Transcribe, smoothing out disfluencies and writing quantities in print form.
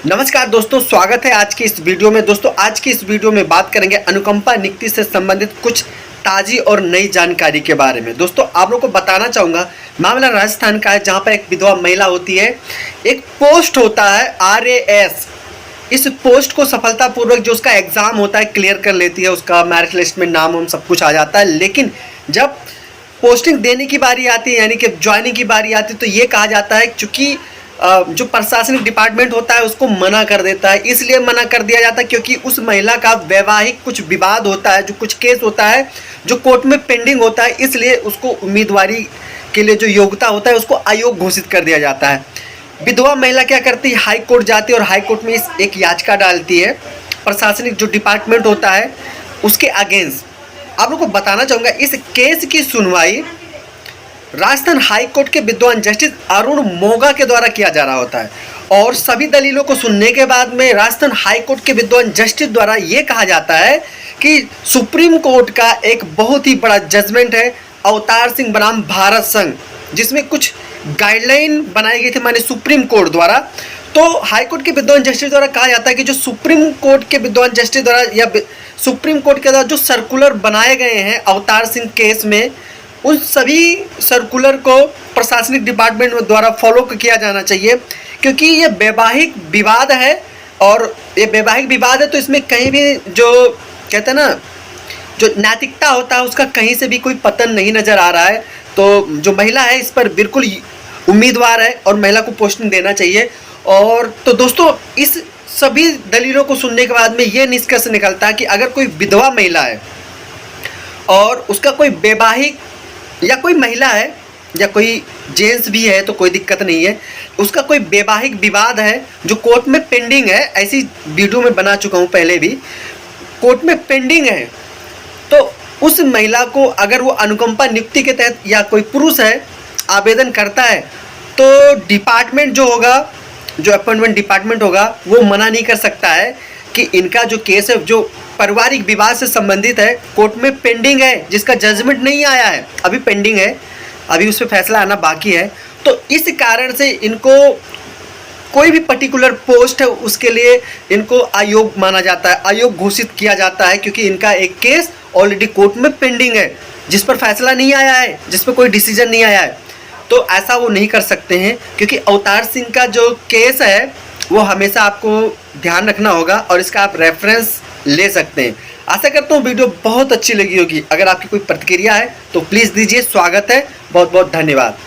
नमस्कार दोस्तों, स्वागत है आज की इस वीडियो में। दोस्तों आज की इस वीडियो में बात करेंगे अनुकंपा नियुक्ति से संबंधित कुछ ताज़ी और नई जानकारी के बारे में। दोस्तों आप लोगों को बताना चाहूँगा, मामला राजस्थान का है जहाँ पर एक विधवा महिला होती है। एक पोस्ट होता है RAS, इस पोस्ट को सफलतापूर्वक जो उसका एग्ज़ाम होता है क्लियर कर लेती है, उसका मेरिट लिस्ट में नाम सब कुछ आ जाता है। लेकिन जब पोस्टिंग देने की बारी आती है, यानी कि ज्वाइनिंग की बारी आती है, तो ये कहा जाता है चूँकि जो प्रशासनिक डिपार्टमेंट होता है उसको मना कर देता है। इसलिए मना कर दिया जाता है क्योंकि उस महिला का वैवाहिक कुछ विवाद होता है, जो कुछ केस होता है जो कोर्ट में पेंडिंग होता है, इसलिए उसको उम्मीदवारी के लिए जो योग्यता होता है उसको अयोग्य घोषित कर दिया जाता है। विधवा महिला क्या करती है, हाई कोर्ट जाती है और हाई कोर्ट में एक याचिका डालती है प्रशासनिक जो डिपार्टमेंट होता है उसके अगेंस्ट। आप लोग को बताना चाहूँगा, इस केस की सुनवाई राजस्थान हाई कोर्ट के विद्वान जस्टिस अरुण मोगा के द्वारा किया जा रहा होता है। और सभी दलीलों को सुनने के बाद में राजस्थान हाई कोर्ट के विद्वान जस्टिस द्वारा ये कहा जाता है कि सुप्रीम कोर्ट का एक बहुत ही बड़ा जजमेंट है अवतार सिंह बनाम भारत संघ, जिसमें कुछ गाइडलाइन बनाई गई थी माने सुप्रीम कोर्ट द्वारा। तो हाई कोर्ट के विद्वान जस्टिस द्वारा कहा जाता है कि जो सुप्रीम कोर्ट के विद्वान जस्टिस द्वारा या सुप्रीम कोर्ट के द्वारा जो सर्कुलर बनाए गए हैं अवतार सिंह केस में, उन सभी सर्कुलर को प्रशासनिक डिपार्टमेंट द्वारा फॉलो किया जाना चाहिए। क्योंकि ये वैवाहिक विवाद है, और ये वैवाहिक विवाद है तो इसमें कहीं भी जो कहते हैं ना, जो नैतिकता होता है उसका कहीं से भी कोई पतन नहीं नज़र आ रहा है। तो जो महिला है इस पर बिल्कुल उम्मीदवार है और महिला को पोस्टिंग देना चाहिए। और तो दोस्तों इस सभी दलीलों को सुनने के बाद में ये निष्कर्ष निकलता है कि अगर कोई विधवा महिला है और उसका कोई वैवाहिक या कोई महिला है या कोई जेंट्स भी है तो कोई दिक्कत नहीं है, उसका कोई वैवाहिक विवाद है जो कोर्ट में पेंडिंग है, ऐसी वीडियो में बना चुका हूँ पहले भी, कोर्ट में पेंडिंग है, तो उस महिला को अगर वो अनुकंपा नियुक्ति के तहत या कोई पुरुष है आवेदन करता है तो डिपार्टमेंट जो होगा, जो अपॉइंटमेंट डिपार्टमेंट होगा, वो मना नहीं कर सकता है कि इनका जो केस है जो पारिवारिक विवाद से संबंधित है कोर्ट में पेंडिंग है, जिसका जजमेंट नहीं आया है, अभी पेंडिंग है, अभी उस पर फैसला आना बाकी है। तो इस कारण से इनको कोई भी पर्टिकुलर पोस्ट है उसके लिए इनको अयोग्य माना जाता है, अयोग्य घोषित किया जाता है, क्योंकि इनका एक केस ऑलरेडी कोर्ट में पेंडिंग है जिस पर फैसला नहीं आया है, जिस पर कोई डिसीजन नहीं आया है। तो ऐसा वो नहीं कर सकते हैं, क्योंकि अवतार सिंह का जो केस है वो हमेशा आपको ध्यान रखना होगा और इसका आप रेफरेंस ले सकते हैं। आशा करता हूँ वीडियो बहुत अच्छी लगी होगी। अगर आपकी कोई प्रतिक्रिया है तो प्लीज़ दीजिए, स्वागत है। बहुत बहुत धन्यवाद।